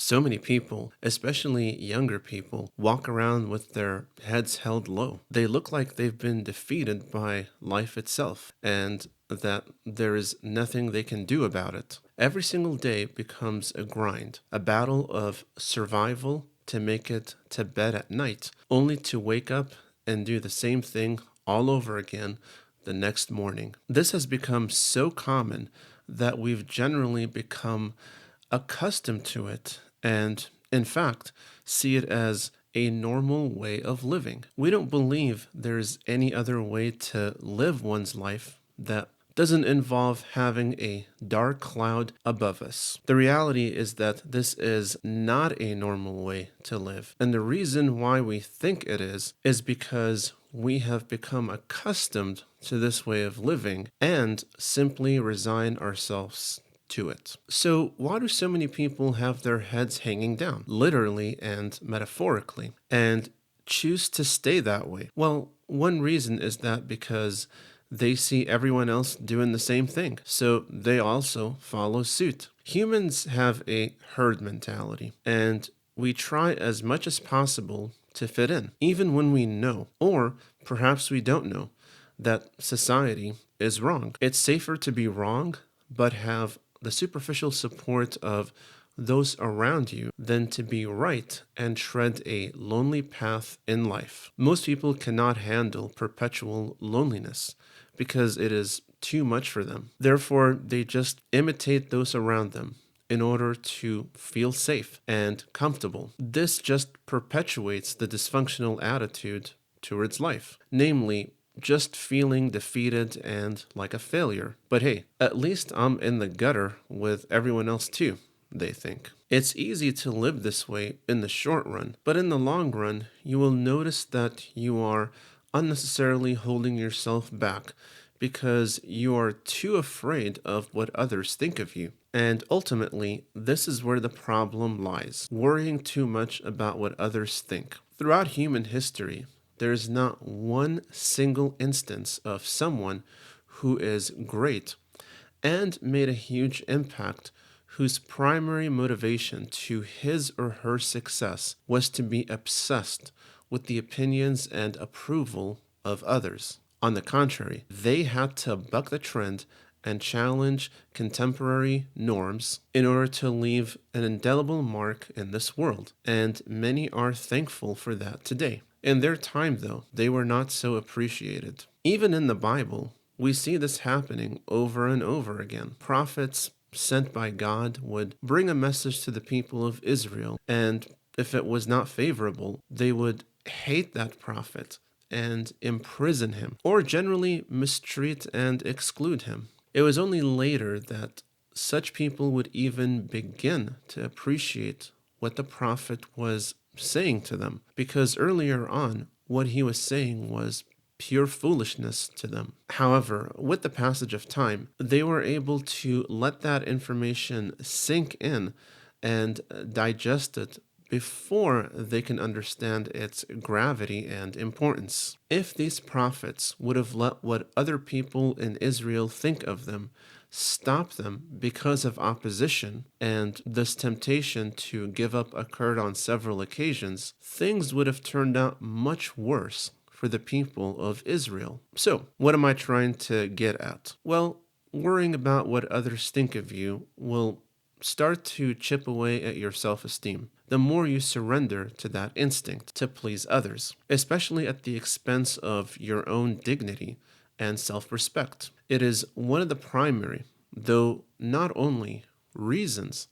So many people, especially younger people, walk around with their heads held low. They look like they've been defeated by life itself and that there is nothing they can do about it. Every single day becomes a grind, a battle of survival to make it to bed at night, only to wake up and do the same thing all over again the next morning. This has become so common that we've generally become accustomed to it and, in fact, see it as a normal way of living. We don't believe there's any other way to live one's life that doesn't involve having a dark cloud above us. The reality is that this is not a normal way to live. And the reason why we think it is because we have become accustomed to this way of living and simply resign ourselves to it. So, why do so many people have their heads hanging down, literally and metaphorically, and choose to stay that way? Well, one reason is that because they see everyone else doing the same thing, so they also follow suit. Humans have a herd mentality, and we try as much as possible to fit in, even when we know, or perhaps we don't know, that society is wrong. It's safer to be wrong, but have the superficial support of those around you than to be right and tread a lonely path in life. Most people cannot handle perpetual loneliness because it is too much for them. Therefore, they just imitate those around them in order to feel safe and comfortable. This just perpetuates the dysfunctional attitude towards life, namely, just feeling defeated and like a failure. But hey, at least I'm in the gutter with everyone else too, they think. It's easy to live this way in the short run, but in the long run, you will notice that you are unnecessarily holding yourself back because you are too afraid of what others think of you. And ultimately, this is where the problem lies, worrying too much about what others think. Throughout human history, there is not one single instance of someone who is great and made a huge impact whose primary motivation to his or her success was to be obsessed with the opinions and approval of others. On the contrary, they had to buck the trend and challenge contemporary norms in order to leave an indelible mark in this world, and many are thankful for that today. In their time, though, they were not so appreciated. Even in the Bible, we see this happening over and over again. Prophets sent by God would bring a message to the people of Israel, and if it was not favorable, they would hate that prophet and imprison him, or generally mistreat and exclude him. It was only later that such people would even begin to appreciate what the prophet was saying to them, because earlier on, what he was saying was pure foolishness to them. However, with the passage of time, they were able to let that information sink in and digest it before they can understand its gravity and importance. If these prophets would have let what other people in Israel think of them stop them because of opposition, and this temptation to give up occurred on several occasions, things would have turned out much worse for the people of Israel. So, what am I trying to get at? Well, worrying about what others think of you will start to chip away at your self-esteem the more you surrender to that instinct to please others, especially at the expense of your own dignity and self-respect. It is one of the primary, though not only, reasons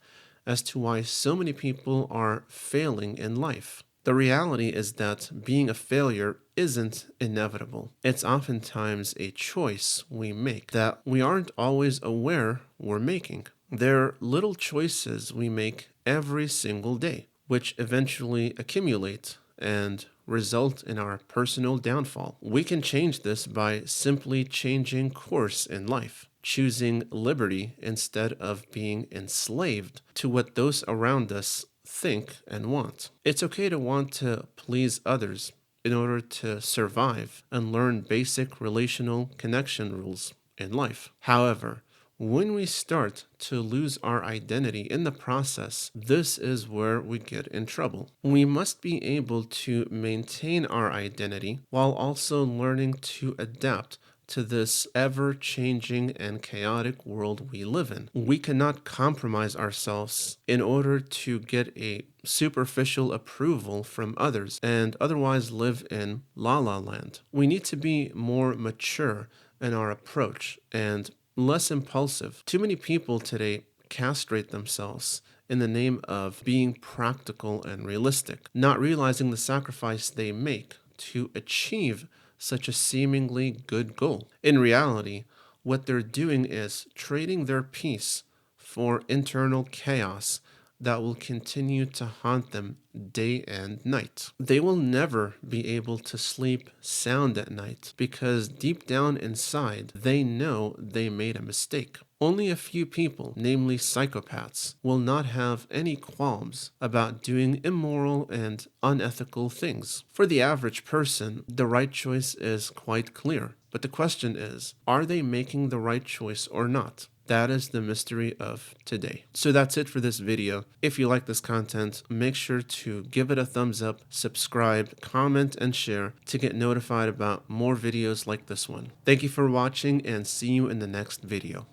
as to why so many people are failing in life. The reality is that being a failure isn't inevitable. It's oftentimes a choice we make that we aren't always aware we're making. They're little choices we make every single day, which eventually accumulate and result in our personal downfall. We can change this by simply changing course in life, choosing liberty instead of being enslaved to what those around us think and want. It's okay to want to please others in order to survive and learn basic relational connection rules in life. However, When we start to lose our identity in the process, this is where we get in trouble. We must be able to maintain our identity while also learning to adapt to this ever changing and chaotic world we live in. We cannot compromise ourselves in order to get a superficial approval from others and otherwise live in la la land. We need to be more mature in our approach and less impulsive. Too many people today castrate themselves in the name of being practical and realistic, not realizing the sacrifice they make to achieve such a seemingly good goal. In reality, what they're doing is trading their peace for internal chaos that will continue to haunt them day and night. They will never be able to sleep sound at night because deep down inside, they know they made a mistake. Only a few people, namely psychopaths, will not have any qualms about doing immoral and unethical things. For the average person, the right choice is quite clear. But the question is, are they making the right choice or not? That is the mystery of today. So that's it for this video. If you like this content, make sure to give it a thumbs up, subscribe, comment, and share to get notified about more videos like this one. Thank you for watching and see you in the next video.